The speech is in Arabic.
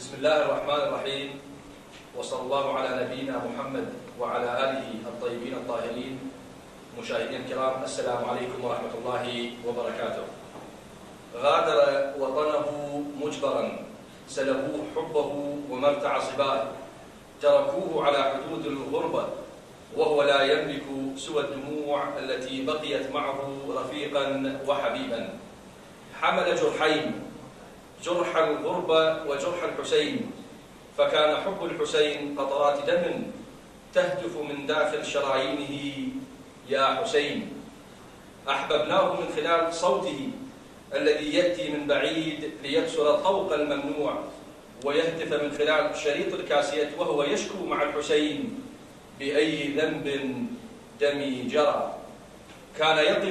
بسم الله الرحمن الرحيم، وصلى الله على نبينا محمد وعلى آله الطيبين الطاهرين. مشاهدينا الكرام، السلام عليكم ورحمة الله وبركاته. غادر وطنه مجبرا، سلبوه حبه ومرتع صباه، تركوه على حدود الغربة وهو لا يملك سوى الدموع التي بقيت معه رفيقا وحبيبا. حمل جرحين، جرح الغربة وجرح الحسين، فكان حب الحسين قطرات دم تهتف من داخل شرايينه يا حسين. أحببناه من خلال صوته الذي يأتي من بعيد ليكسر طوق الممنوع، ويهتف من خلال شريط الكاسيت وهو يشكو مع الحسين بأي ذنب دمي جرى. كان يقف